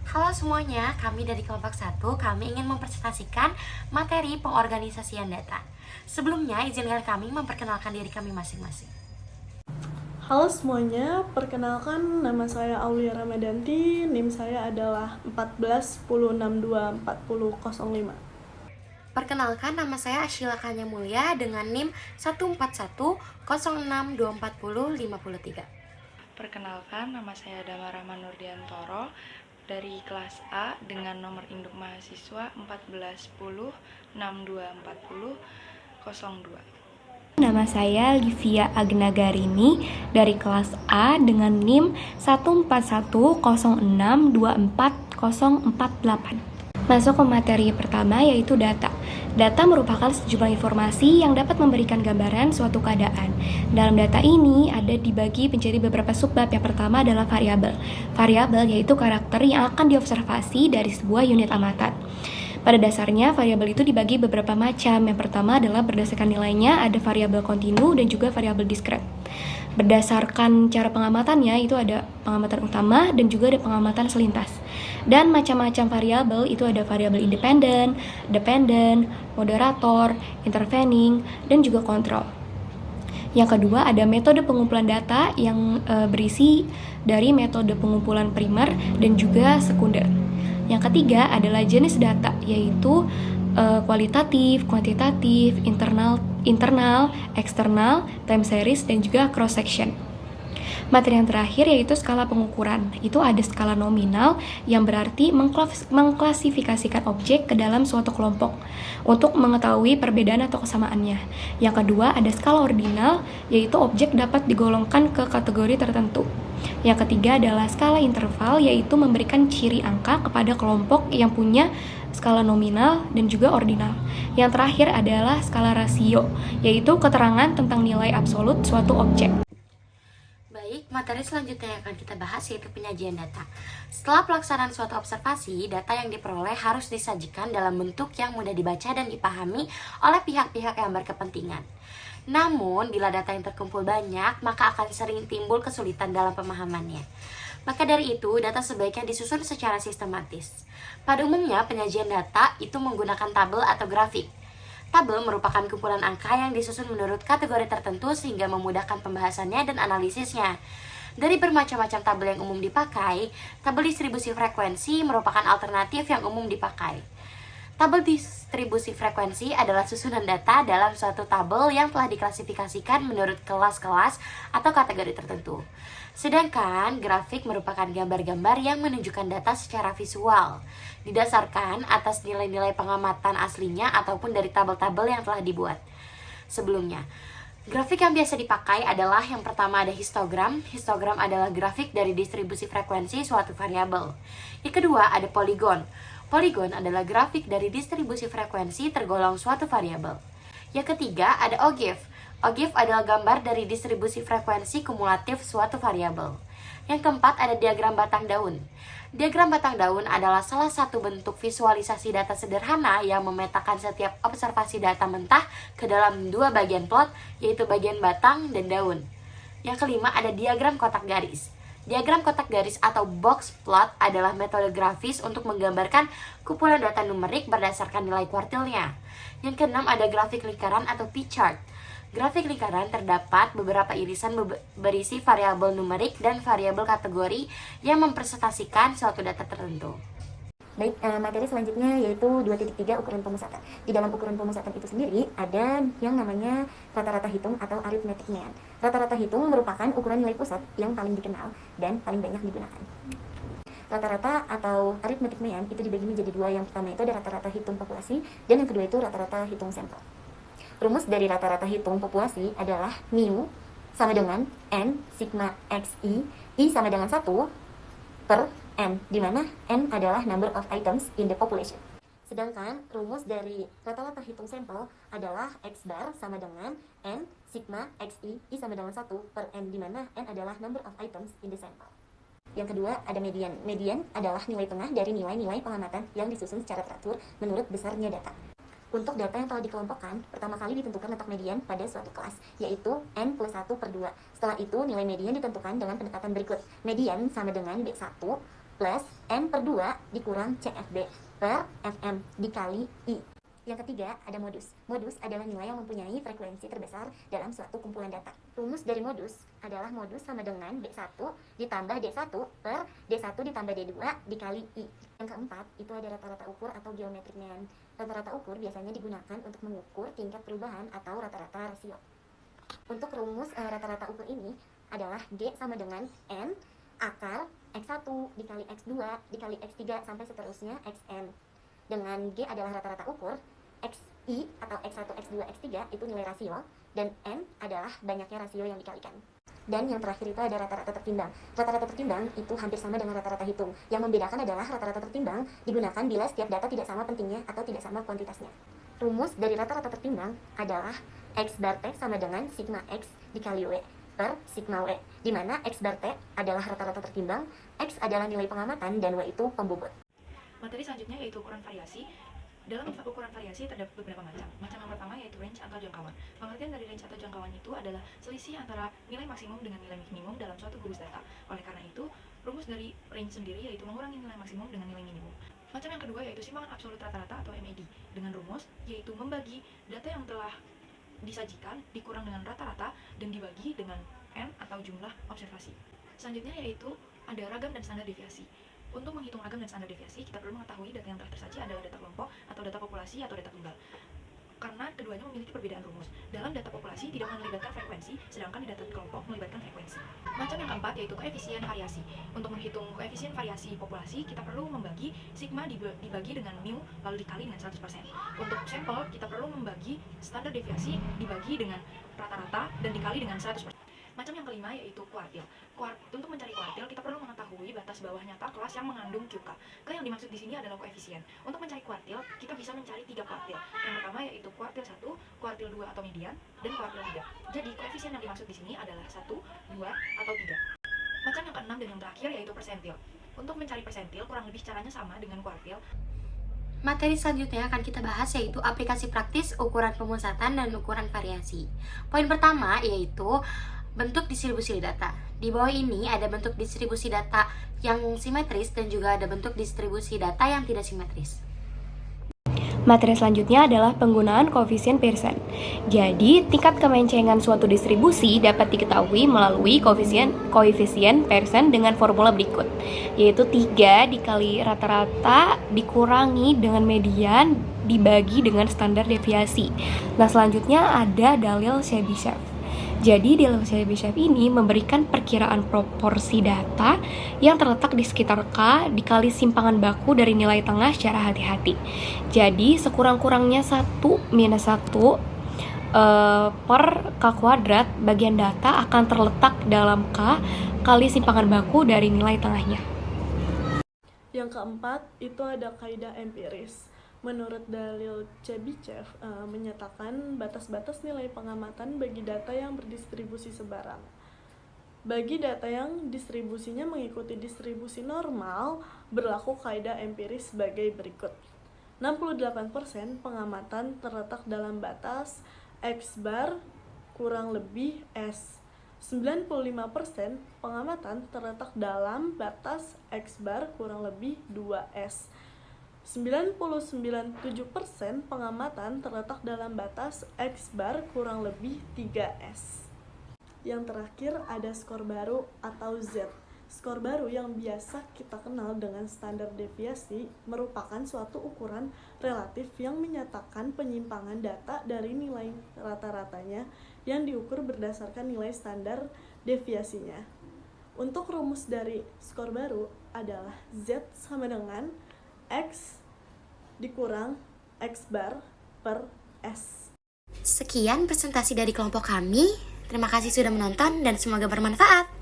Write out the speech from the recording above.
Halo semuanya, kami dari kelompok 1, kami ingin mempresentasikan materi pengorganisasian data. Sebelumnya, izinkan kami memperkenalkan diri kami masing-masing. Halo semuanya, perkenalkan nama saya Aulia Ramadanti, NIM saya adalah 1410624005. Perkenalkan, nama saya Ashila Kanya Mulya dengan NIM 1410624053. Perkenalkan, nama saya Damara Manurdiantoro dari kelas A dengan nomor induk mahasiswa 1410624002. Nama saya Livia Agnagarini dari kelas A dengan NIM 1410624048. Masuk ke materi pertama yaitu data. Data merupakan sejumlah informasi yang dapat memberikan gambaran suatu keadaan. Dalam data ini ada dibagi menjadi beberapa subbab. Yang pertama adalah variabel. Variabel yaitu karakter yang akan diobservasi dari sebuah unit amatan. Pada dasarnya, variabel itu dibagi beberapa macam. Yang pertama adalah berdasarkan nilainya, ada variabel kontinu dan juga variabel diskret. Berdasarkan cara pengamatannya, itu ada pengamatan utama dan juga ada pengamatan selintas. Dan macam-macam variabel itu ada variabel independen, dependen, moderator, intervening, dan juga kontrol. Yang kedua ada metode pengumpulan data yang berisi dari metode pengumpulan primer dan juga sekunder. Yang ketiga adalah jenis data, yaitu kualitatif, kuantitatif, internal, eksternal, time series, dan juga cross section. Materi yang terakhir yaitu skala pengukuran. Itu ada skala nominal yang berarti mengklasifikasikan objek ke dalam suatu kelompok untuk mengetahui perbedaan atau kesamaannya. Yang kedua ada skala ordinal, yaitu objek dapat digolongkan ke kategori tertentu. Yang ketiga adalah skala interval, yaitu memberikan ciri angka kepada kelompok yang punya skala nominal dan juga ordinal. Yang terakhir adalah skala rasio, yaitu keterangan tentang nilai absolut suatu objek. Baik, materi selanjutnya yang akan kita bahas yaitu penyajian data. Setelah pelaksanaan suatu observasi, data yang diperoleh harus disajikan dalam bentuk yang mudah dibaca dan dipahami oleh pihak-pihak yang berkepentingan. Namun, bila data yang terkumpul banyak, maka akan sering timbul kesulitan dalam pemahamannya. Maka dari itu, data sebaiknya disusun secara sistematis. Pada umumnya, penyajian data itu menggunakan tabel atau grafik. Tabel merupakan kumpulan angka yang disusun menurut kategori tertentu sehingga memudahkan pembahasannya dan analisisnya. Dari bermacam-macam tabel yang umum dipakai, tabel distribusi frekuensi merupakan alternatif yang umum dipakai. Tabel distribusi frekuensi adalah susunan data dalam suatu tabel yang telah diklasifikasikan menurut kelas-kelas atau kategori tertentu. Sedangkan grafik merupakan gambar-gambar yang menunjukkan data secara visual, didasarkan atas nilai-nilai pengamatan aslinya ataupun dari tabel-tabel yang telah dibuat sebelumnya. Grafik yang biasa dipakai adalah yang pertama ada histogram. Histogram adalah grafik dari distribusi frekuensi suatu variabel. Yang kedua ada poligon. Poligon adalah grafik dari distribusi frekuensi tergolong suatu variabel. Yang ketiga ada OGIF. OGIF adalah gambar dari distribusi frekuensi kumulatif suatu variabel. Yang keempat ada diagram batang daun. Diagram batang daun adalah salah satu bentuk visualisasi data sederhana yang memetakan setiap observasi data mentah ke dalam dua bagian plot, yaitu bagian batang dan daun. Yang kelima ada diagram kotak garis. Diagram kotak garis atau box plot adalah metode grafis untuk menggambarkan kumpulan data numerik berdasarkan nilai kuartilnya. Yang keenam ada grafik lingkaran atau P-chart. Grafik lingkaran terdapat beberapa irisan berisi variabel numerik dan variabel kategori yang mempresentasikan suatu data tertentu. Baik, materi selanjutnya yaitu 2.3 ukuran pemusatan. Di dalam ukuran pemusatan itu sendiri ada yang namanya rata-rata hitung atau arithmetic mean. Rata-rata hitung merupakan ukuran nilai pusat yang paling dikenal dan paling banyak digunakan. Rata-rata atau arithmetic mean itu dibagi menjadi dua. Yang pertama itu ada rata-rata hitung populasi dan yang kedua itu rata-rata hitung sampel. Rumus dari rata-rata hitung populasi adalah mu sama dengan n sigma xi, i sama dengan 1 per n, di mana n adalah number of items in the population. Sedangkan rumus dari rata-rata hitung sampel adalah x bar sama dengan n sigma xi, i sama dengan 1 per n, di mana n adalah number of items in the sample. Yang kedua ada median. Median adalah nilai tengah dari nilai-nilai pengamatan yang disusun secara teratur menurut besarnya data. Untuk data yang telah dikelompokkan, pertama kali ditentukan letak median pada suatu kelas, yaitu n plus 1 per 2. Setelah itu, nilai median ditentukan dengan pendekatan berikut. Median sama dengan B1 plus N per 2 dikurang CFB per FM dikali I. Yang ketiga, ada modus. Modus adalah nilai yang mempunyai frekuensi terbesar dalam suatu kumpulan data. Rumus dari modus adalah modus sama dengan D1 ditambah D1 per D1 ditambah D2 dikali I. Yang keempat, itu ada rata-rata ukur atau geometric mean. Rata-rata ukur biasanya digunakan untuk mengukur tingkat perubahan atau rata-rata rasio. Untuk rumus rata-rata ukur ini adalah G sama dengan N akar X1 dikali X2 dikali X3 sampai seterusnya Xn. Dengan G adalah rata-rata ukur, XI atau X1, X2, X3 itu nilai rasio, dan N adalah banyaknya rasio yang dikalikan. Dan yang terakhir itu ada rata-rata tertimbang. Rata-rata tertimbang itu hampir sama dengan rata-rata hitung. Yang membedakan adalah rata-rata tertimbang digunakan bila setiap data tidak sama pentingnya atau tidak sama kuantitasnya. Rumus dari rata-rata tertimbang adalah X bar T sama dengan sigma X dikali W per sigma W, di mana X bar T adalah rata-rata tertimbang, X adalah nilai pengamatan, dan W itu pembobot. Materi selanjutnya yaitu ukuran variasi. Dalam ukuran variasi terdapat beberapa macam. Macam yang pertama yaitu range atau jangkauan. Pengertian dari range atau jangkauan itu adalah selisih antara nilai maksimum dengan nilai minimum dalam suatu gugus data. Oleh karena itu, rumus dari range sendiri yaitu mengurangi nilai maksimum dengan nilai minimum. Macam yang kedua yaitu simpangan absolut rata-rata atau MAD dengan rumus yaitu membagi data yang telah disajikan dikurang dengan rata-rata dan dibagi dengan N atau jumlah observasi. Selanjutnya yaitu ada ragam dan standar deviasi. Untuk menghitung ragam dan standar deviasi, kita perlu mengetahui data yang telah tersaji adalah data kelompok atau data populasi atau data tunggal. Karena keduanya memiliki perbedaan rumus. Dalam data populasi tidak melibatkan frekuensi, sedangkan di data kelompok melibatkan frekuensi. Macam yang keempat yaitu koefisien variasi. Untuk menghitung koefisien variasi populasi, kita perlu membagi sigma dibagi dengan mu lalu dikali dengan 100%. Untuk sampel, kita perlu membagi standar deviasi dibagi dengan rata-rata dan dikali dengan 100%. Macam yang kelima yaitu kuartil. Untuk mencari kuartil, kita perlu mengetahui batas bawah nyata kelas yang mengandung QK. Yang dimaksud di sini adalah koefisien. Untuk mencari kuartil, kita bisa mencari 3 kuartil. Yang pertama yaitu kuartil 1, kuartil 2 atau median, dan kuartil 3. Jadi koefisien yang dimaksud di sini adalah 1, 2, atau 3. Macam yang keenam dan yang terakhir yaitu persentil. Untuk mencari persentil, kurang lebih caranya sama dengan kuartil. Materi selanjutnya akan kita bahas yaitu aplikasi praktis ukuran pemusatan dan ukuran variasi. Poin pertama yaitu bentuk distribusi data. Di bawah ini ada bentuk distribusi data yang simetris dan juga ada bentuk distribusi data yang tidak simetris. Materi selanjutnya adalah penggunaan koefisien Pearson. Jadi, tingkat kemencengan suatu distribusi dapat diketahui melalui koefisien Pearson dengan formula berikut, yaitu 3 dikali rata-rata dikurangi dengan median dibagi dengan standar deviasi. Nah, selanjutnya ada dalil Chebyshev. Jadi, dalil Chebyshev ini memberikan perkiraan proporsi data yang terletak di sekitar K dikali simpangan baku dari nilai tengah secara hati-hati. Jadi, sekurang-kurangnya 1 minus 1 per K kuadrat bagian data akan terletak dalam K kali simpangan baku dari nilai tengahnya. Yang keempat, itu ada kaidah empiris. Menurut dalil Chebyshev menyatakan batas-batas nilai pengamatan bagi data yang berdistribusi sebarang. Bagi data yang distribusinya mengikuti distribusi normal, berlaku kaidah empiris sebagai berikut. 68% pengamatan terletak dalam batas X bar kurang lebih S. 95% pengamatan terletak dalam batas X bar kurang lebih 2S. 99,7% pengamatan terletak dalam batas X bar kurang lebih 3S. Yang terakhir ada skor baru atau Z. Skor baru yang biasa kita kenal dengan standar deviasi merupakan suatu ukuran relatif yang menyatakan penyimpangan data dari nilai rata-ratanya yang diukur berdasarkan nilai standar deviasinya. Untuk rumus dari skor baru adalah Z sama dengan X dikurang X bar per S. Sekian presentasi dari kelompok kami. Terima kasih sudah menonton dan semoga bermanfaat.